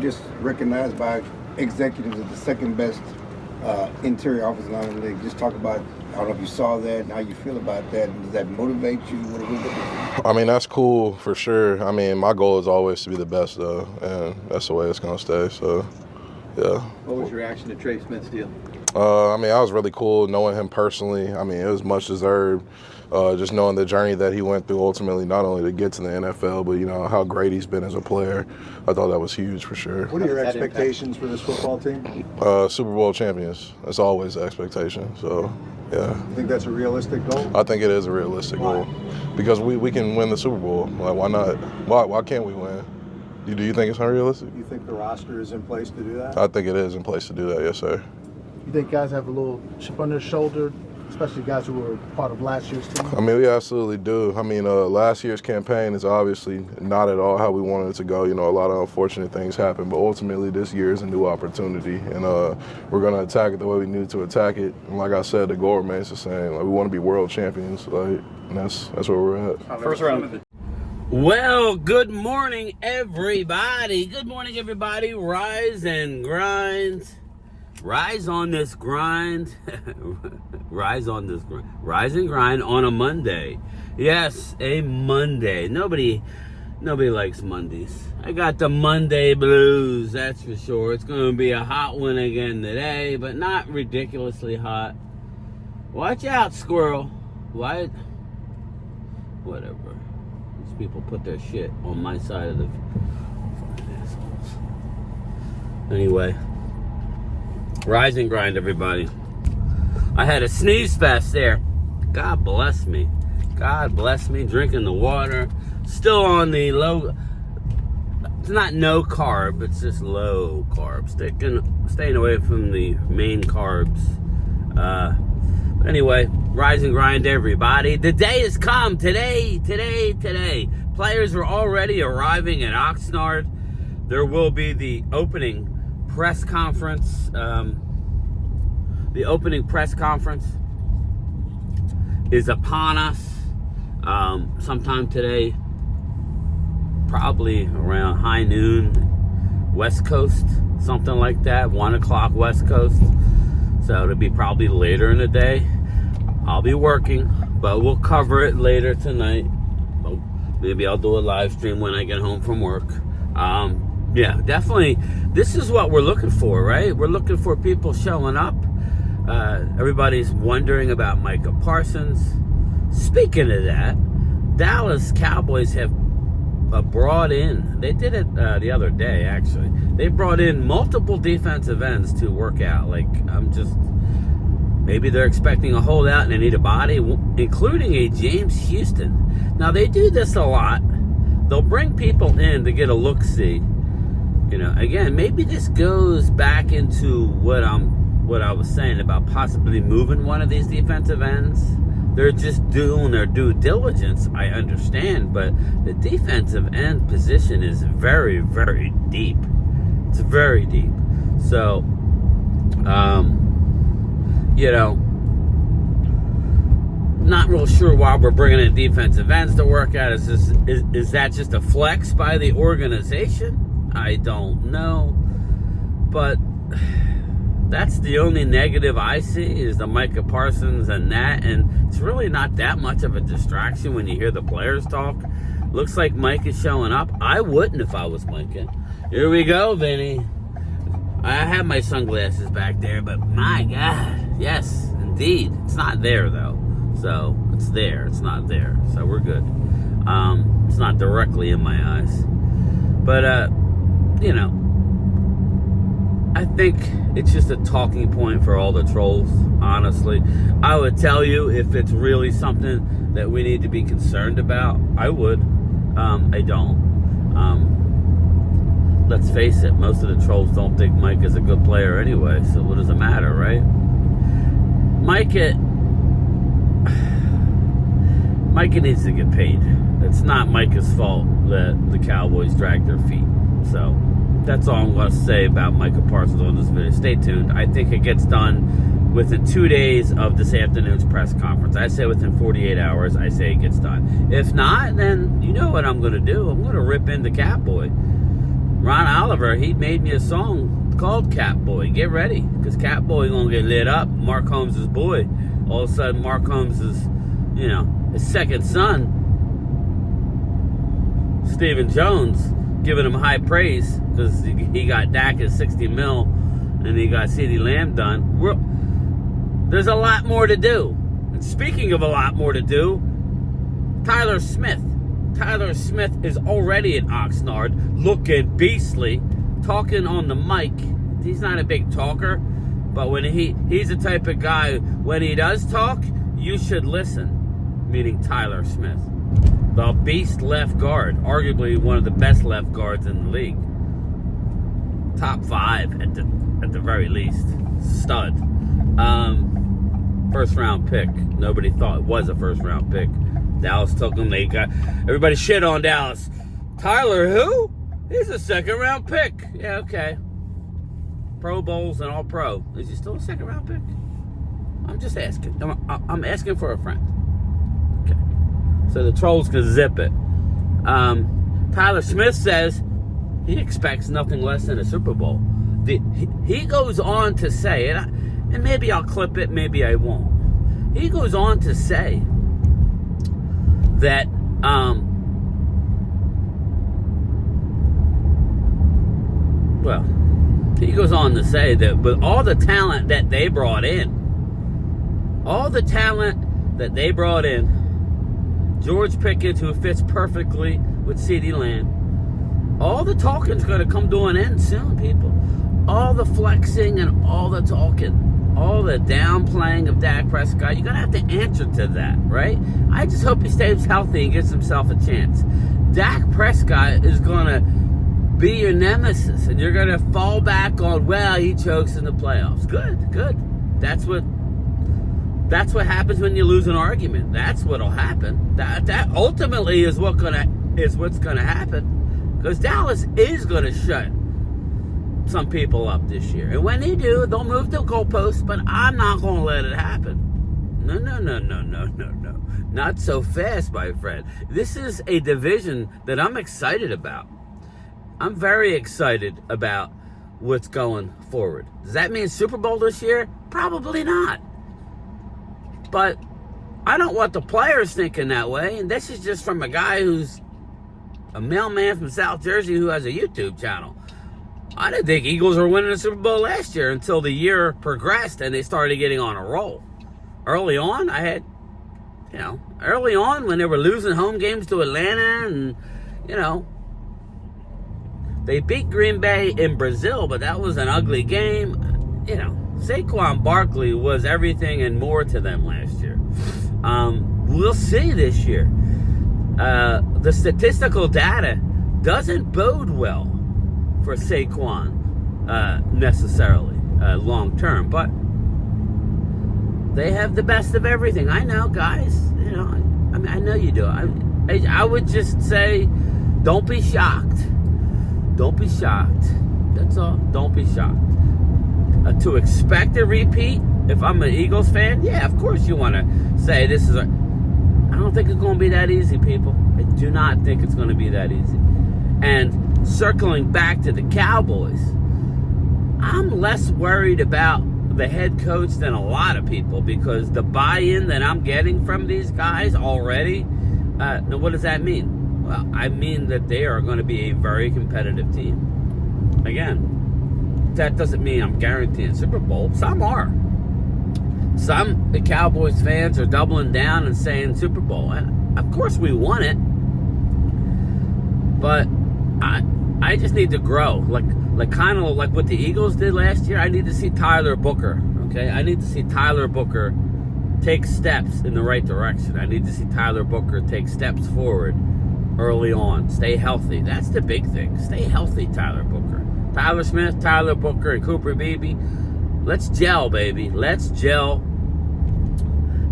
just recognized by executives as the second best interior offensive line in the league. Just talk about, I don't know if you saw that and how you feel about that. And does that motivate you? What are we looking for? I mean, that's cool for sure. I mean, my goal is always to be the best, though, and that's the way it's going to stay. So, yeah. What was your reaction to Trey Smith's deal? I mean, I was really cool knowing him personally. I mean, it was much deserved. Just knowing the journey that he went through ultimately, not only to get to the NFL, but, you know, how great he's been as a player. I thought that was huge for sure. What are your expectations for this football team? Super Bowl champions. That's always the expectation. So, yeah. You think that's a realistic goal? I think it is a realistic goal. Because we can win the Super Bowl. Like, why not? Why can't we win? Do you think it's unrealistic? You think the roster is in place to do that? I think it is in place to do that, yes, sir. You think guys have a little chip on their shoulder, especially guys who were part of last year's team? I mean, we absolutely do. I mean, last year's campaign is obviously not at all how we wanted it to go. You know, a lot of unfortunate things happened, but ultimately this year is a new opportunity, and we're going to attack it the way we need to attack it. And like I said, the goal remains the same. Like, we want to be world champions, like, and that's where we're at. First round. Well, good morning, everybody. Good morning, everybody. Rise and grind. Rise on this grind. Rise on this grind. Rise and grind on a Monday. Yes, a Monday. Nobody likes Mondays. I got the Monday blues, that's for sure. It's going to be a hot one again today, but not ridiculously hot. Watch out, squirrel. What? Whatever. These people put their shit on my side of the fucking assholes. Anyway. Rise and grind, everybody. I had a sneeze fest there. God bless me. God bless me. Drinking the water. Still on the low. It's not no carb. It's just low carb. Staying away from the main carbs. But anyway, rise and grind, everybody. The day has come. Today. Players are already arriving at Oxnard. There will be the opening press conference. The opening press conference is upon us sometime today, probably around high noon West Coast, something like that, 1 o'clock West Coast. So it'll be probably later in the day. I'll be working, but we'll cover it later tonight. Maybe I'll do a live stream when I get home from work. Yeah, definitely. This is what we're looking for, right? We're looking for people showing up. Everybody's wondering about Micah Parsons. Speaking of that, Dallas Cowboys have brought in, they did it the other day, actually. They brought in multiple defensive ends to work out. Like, maybe they're expecting a holdout and they need a body, including a James Houston. Now, they do this a lot. They'll bring people in to get a look-see. You know, again, maybe this goes back into what I was saying about possibly moving one of these defensive ends. They're just doing their due diligence, I understand, but the defensive end position is very, very deep. It's very deep. So, you know, not real sure why we're bringing in defensive ends to work out. Is that just a flex by the organization? I don't know, but that's the only negative I see is the Micah Parsons and that, and it's really not that much of a distraction when you hear the players talk. Looks like Mike is showing up. I wouldn't if I was Micah. Here we go, Vinny. I have my sunglasses back there, but my God, yes, indeed. It's not there, though. So, it's there. It's not there. So, we're good. It's not directly in my eyes. But, you know, I think it's just a talking point for all the trolls, honestly. I would tell you if it's really something that we need to be concerned about, I would. I don't. Let's face it, most of the trolls don't think Mike is a good player anyway, so what does it matter, right? Micah needs to get paid. It's not Micah's fault that the Cowboys dragged their feet. So that's all I'm going to say about Micah Parsons on this video. Stay tuned. I think it gets done within 2 days of this afternoon's press conference. I say within 48 hours, I say it gets done. If not, then you know what I'm going to do. I'm going to rip into Catboy. Ron Oliver, he made me a song called Catboy. Get ready, because Catboy gonna get lit up. Mark Holmes' boy. All of a sudden, Mark Holmes is, his second son, Stephen Jones, giving him high praise because he got Dak at 60 mil and he got CeeDee Lamb done. There's a lot more to do. And speaking of a lot more to do, Tyler Smith. Tyler Smith is already at Oxnard, looking beastly, talking on the mic. He's not a big talker, but when he's the type of guy, when he does talk, you should listen, meaning Tyler Smith. The beast left guard, arguably one of the best left guards in the league. Top 5 at the very least. Stud. First round pick. Nobody thought it was a first round pick. Dallas took him. Everybody shit on Dallas. Tyler who? He's a second round pick. Yeah, okay. Pro Bowls and all pro. Is he still a second round pick? I'm just asking. I'm asking for a friend. Okay. So the trolls can zip it. Tyler Smith says he expects nothing less than a Super Bowl. He goes on to say, and maybe I'll clip it, maybe I won't. He goes on to say that he goes on to say that with all the talent that they brought in, George Pickens, who fits perfectly with CeeDee Lamb, all the talking's going to come to an end soon, people. All the flexing and all the talking, all the downplaying of Dak Prescott, you're going to have to answer to that, right? I just hope he stays healthy and gives himself a chance. Dak Prescott is going to be your nemesis, and you're going to fall back on, well, he chokes in the playoffs. Good. That's what happens when you lose an argument. That's what'll happen. That ultimately is what's going to happen, because Dallas is going to shut some people up this year. And when they do, they'll move the goalposts, but I'm not going to let it happen. No. Not so fast, my friend. This is a division that I'm excited about. I'm very excited about what's going forward. Does that mean Super Bowl this year? Probably not. But I don't want the players thinking that way. And this is just from a guy who's a mailman from South Jersey who has a YouTube channel. I didn't think Eagles were winning the Super Bowl last year until the year progressed and they started getting on a roll. Early on, when they were losing home games to Atlanta and, they beat Green Bay in Brazil, but that was an ugly game. Saquon Barkley was everything and more to them last year. We'll see this year. The statistical data doesn't bode well for Saquon necessarily long term, but they have the best of everything. I know, guys. I know you do. I would just say, don't be shocked. Don't be shocked. That's all. Don't be shocked. To expect a repeat, if I'm an Eagles fan, yeah, of course you want to say this is I don't think it's going to be that easy, people. I do not think it's going to be that easy. And circling back to the Cowboys, I'm less worried about the head coach than a lot of people, because the buy-in that I'm getting from these guys already, now what does that mean? Well, I mean that they are going to be a very competitive team. Again, that doesn't mean I'm guaranteeing Super Bowl. Some are. Some the Cowboys fans are doubling down and saying Super Bowl. And of course we want it. But I just need to grow. Like kind of like what the Eagles did last year. I need to see Tyler Booker. Okay? I need to see Tyler Booker take steps in the right direction. I need to see Tyler Booker take steps forward early on. Stay healthy. That's the big thing. Stay healthy, Tyler Booker. Tyler Smith, Tyler Booker, and Cooper Beebe. Let's gel, baby. Let's gel.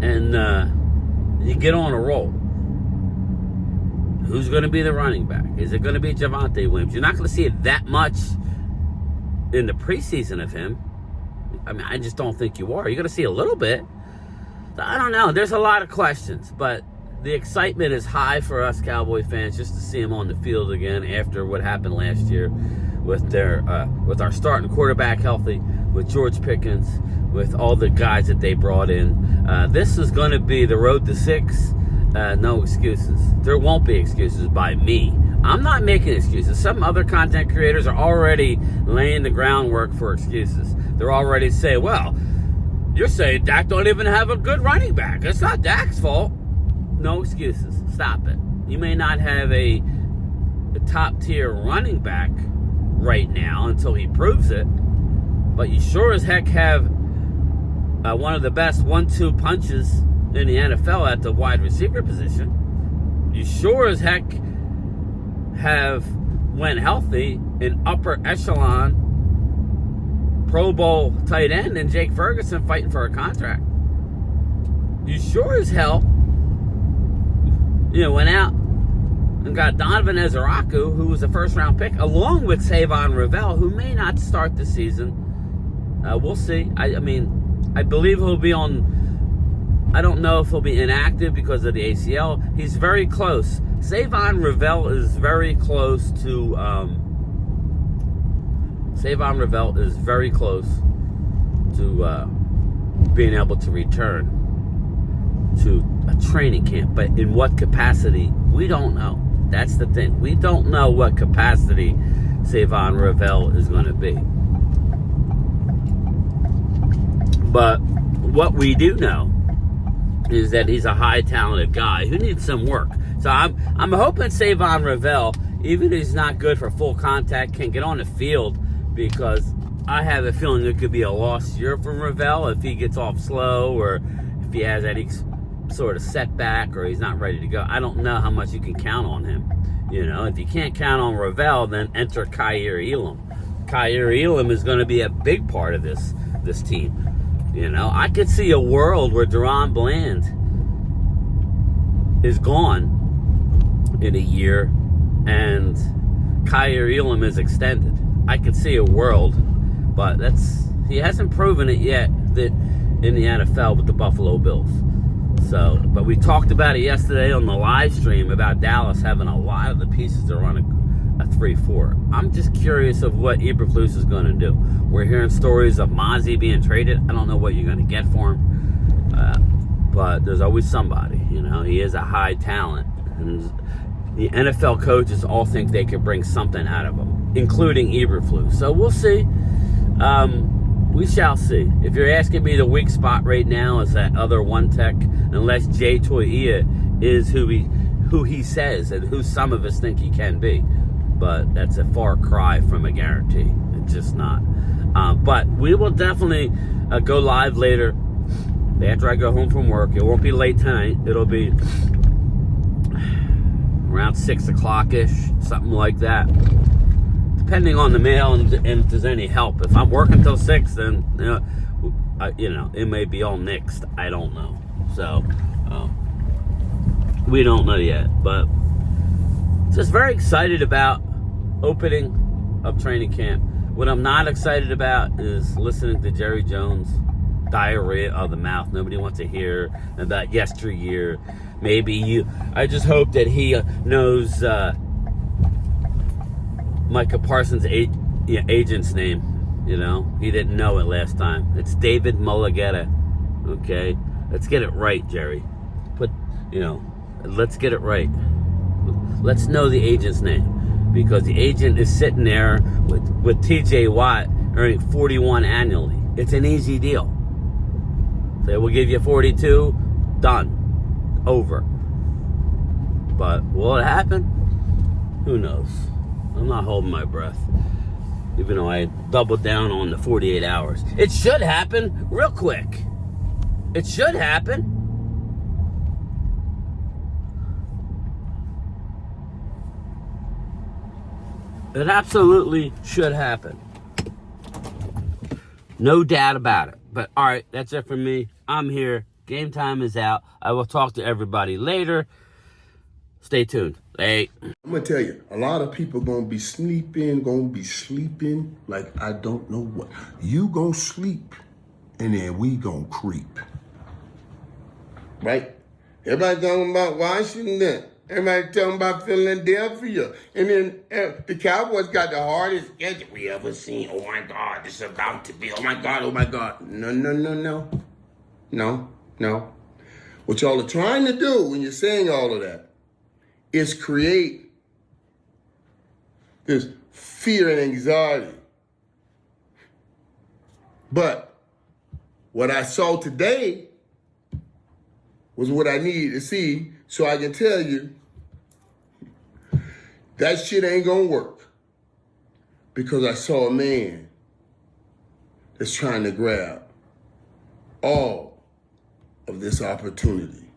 And you get on a roll. Who's going to be the running back? Is it going to be Javonte Williams? You're not going to see it that much in the preseason of him. I mean, I just don't think you are. You're going to see a little bit. So I don't know. There's a lot of questions, but the excitement is high for us Cowboy fans just to see him on the field again after what happened last year. with our starting quarterback healthy, with George Pickens, with all the guys that they brought in. This is going to be the road to 6. No excuses. There won't be excuses by me. I'm not making excuses. Some other content creators are already laying the groundwork for excuses. They're already saying, well, you're saying Dak don't even have a good running back. It's not Dak's fault. No excuses. Stop it. You may not have a top-tier running back right now until he proves it, but you sure as heck have one of the best 1-2 punches in the NFL at the wide receiver position. You sure as heck have, when healthy, an upper echelon Pro Bowl tight end and Jake Ferguson fighting for a contract. You sure as hell, went out and got Donovan Ezeraku, who was a first-round pick, along with Savon Ravel, who may not start the season. We'll see. I believe he'll be on. I don't know if he'll be inactive because of the ACL. He's very close. Savon Ravel is very close to. Savon Ravel is very close to being able to return to a training camp. But in what capacity, we don't know. That's the thing. We don't know what capacity Savon Ravel is going to be. But what we do know is that he's a high talented guy who needs some work. So I'm hoping Savon Ravel, even if he's not good for full contact, can get on the field, because I have a feeling it could be a lost year from Ravel if he gets off slow, or if he has any sort of setback, or he's not ready to go. I don't know how much you can count on him. If you can't count on Ravel, then enter Kaiir Elam. Kaiir Elam is going to be a big part of this team. I could see a world where Deron Bland is gone in a year and Kaiir Elam is extended. I could see a world, but he hasn't proven it yet that in the NFL with the Buffalo Bills. So, but we talked about it yesterday on the live stream about Dallas having a lot of the pieces to run a 3-4. I'm just curious of what Eberflus is going to do. We're hearing stories of Mozzie being traded. I don't know what you're going to get for him, but there's always somebody. He is a high talent, and the NFL coaches all think they could bring something out of him, including Eberflus. So we'll see. We shall see. If you're asking me, the weak spot right now is that other one tech, unless Jay Toia is who he says and who some of us think he can be. But that's a far cry from a guarantee. It's just not. But we will definitely go live later after I go home from work. It won't be late tonight. It'll be around 6 o'clock-ish, something like that. Depending on the mail and if there's any help. If I'm working till 6, then it may be all mixed. I don't know. So we don't know yet. But just very excited about opening of training camp. What I'm not excited about is listening to Jerry Jones diarrhea of the mouth. Nobody wants to hear about yesteryear. I just hope that he knows Micah Parsons' agent's name. He didn't know it last time. It's David Mulligetta. Okay, let's get it right, Jerry. Let's get it right. Let's know the agent's name, because the agent is sitting there with TJ Watt earning 41 annually. It's an easy deal. They will give you 42. Done. Over. But will it happen? Who knows? I'm not holding my breath, even though I doubled down on the 48 hours. It should happen real quick. It should happen. It absolutely should happen. No doubt about it. But all right, that's it for me. I'm here. Game time is out. I will talk to everybody later. Stay tuned. Hey. I'm going to tell you, a lot of people going to be sleeping like I don't know what. You going to sleep, and then we going to creep. Right? Everybody talking about Washington. Everybody talking about Philadelphia. And then the Cowboys got the hardest schedule we ever seen. Oh my God, this is about to be. Oh my God, oh my God. No, no, no, no. No, no. What y'all are trying to do when you're saying all of that is create this fear and anxiety. But what I saw today was what I needed to see so I can tell you that shit ain't gonna work. Because I saw a man that's trying to grab all of this opportunity.